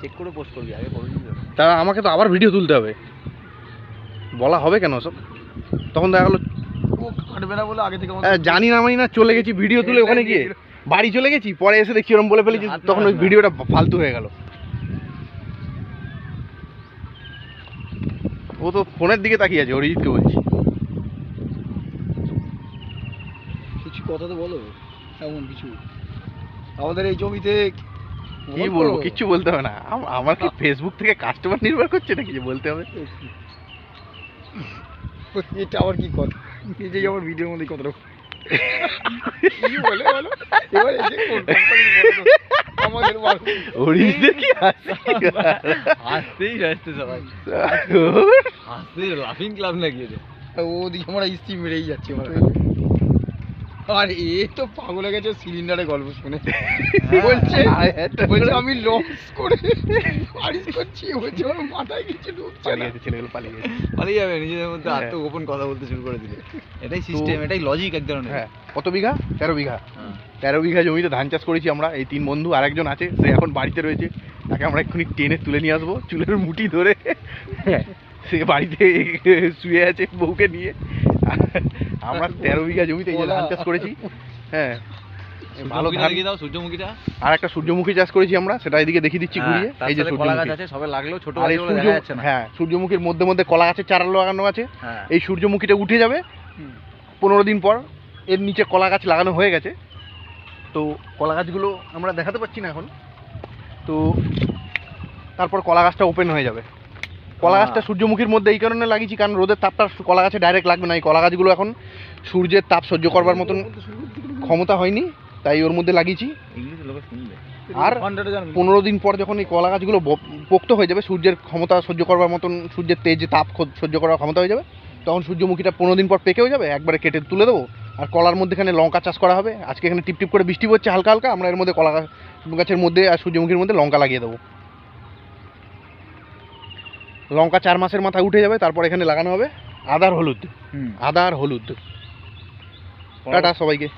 Check করে post করবি আগে করবি তা আমাকে তো আবার ভিডিও তুলতে হবে, বলা হবে কেন সব? তখন দেখা গেলো ও কাটবে না বলে আগে থেকে জানি না মানি না চলে গেছি ভিডিও তুলে, ওখানে গিয়ে বাড়ি চলে গেছি, পরে এসে দেখছি ওরকম বলে ফেলেছি, তখন ওই ভিডিওটা ফালতু হয়ে গেল। ও তো ফোনের দিকে তাকিয়ে আছে, অরিজিৎকে বলছি। কিছু কথা তো বলো, এমন কিছু আমাদের এই জমিতে কি বলবো, কিচ্ছু বলতে হবে না। আমার কি ফেসবুক থেকে কাস্টমার নির্ভর করছে নাকি যে বলতে হবে? এটা আবার কি কথা, এই যে আমার ভিডিওর মধ্যে কথাটা কি বলে বলো এবার এই যে কোন কোম্পানি বলো আমাদের অরিজিৎ কি হাসতেই যাচ্ছে সবাই, হাসতে লাফিং ক্লাব নাকি এটা? ওদিকে আমরা স্টিম মেরেই যাচ্ছি আমরা। আর এ তো পাগল হয়ে গেছে সিলিন্ডারে গল্প শুনে, বলছে আমি লস করে বারিশ করছি, বলছে আমার মাথায় কিছু ঢুকছে না। ছেলেগুলো পালিয়ে গেছে, পালিয়ে যাবে, নিজেদের মধ্যে আত্মগোপন কথা বলতে শুরু করে দিলে। এটাই সিস্টেম, এটাই লজিক এক ধরনের। হ্যাঁ, কত বিঘা? 13 বিঘা। 13 বিঘা জমিতে ধান চাষ করেছি আমরা, এই 3 বন্ধু, আর একজন আছে সে এখন বাড়িতে রয়েছে, তাকে আমরা এক্ষুনি টেনে তুলে নিয়ে আসবো চুলের মুঠি ধরে। সে বাড়িতে শুয়ে আছে বউকে নিয়ে। আমরা 13 বিঘা জমিতে এই যে ধান চাষ করেছি। হ্যাঁ, ভালো ধান। দাও সূর্যমুখীটা। আর একটা সূর্যমুখী চাষ করেছি আমরা, সেটা এদিকে দেখিয়ে দিচ্ছি ঘুরিয়ে। এই যে সূর্যমুখী আছে, সবে লাগলো, ছোট আর এই হ্যাঁ, সূর্যমুখীর মধ্যে মধ্যে কলা গাছের চারা লাগানো আছে। এই সূর্যমুখীটা উঠে যাবে 15 দিন পর, এর নিচে কলা গাছ লাগানো হয়ে গেছে। তো কলা গাছগুলো আমরা দেখাতে পাচ্ছি না এখন, তো তারপর কলা গাছটা ওপেন হয়ে যাবে। কলা গাছটা সূর্যমুখীর মধ্যে এই কারণে লাগিয়েছি, কারণ রোদের তাপটা কলা গাছে ডাইরেক্ট লাগবে না। এই কলা গাছগুলো এখন সূর্যের তাপ সহ্য করবার মতন ক্ষমতা হয়নি, তাই ওর মধ্যে লাগিয়েছি। আর 15 দিন পর যখন এই কলা গাছগুলো পোক্ত হয়ে যাবে, সূর্যের ক্ষমতা সহ্য করবার মতন, সূর্যের তেজ তাপ সহ্য করার ক্ষমতা হয়ে যাবে, তখন সূর্যমুখীটা 15 দিন পর পেকেও যাবে, একবারে কেটে তুলে দেবো। আর কলার মধ্যে এখানে লঙ্কা চাষ করা হবে। আজকে এখানে টিপ টিপ করে বৃষ্টি পড়ছে হালকা হালকা, আমরা এর মধ্যে কলা গাছের মধ্যে আর সূর্যমুখীর মধ্যে লঙ্কা লাগিয়ে দেবো। লঙ্কা 4 মাসের মাথায় উঠে যাবে, তারপর এখানে লাগানো হবে আদা আর হলুদ। আদা আর হলুদ। টাটা সবাইকে।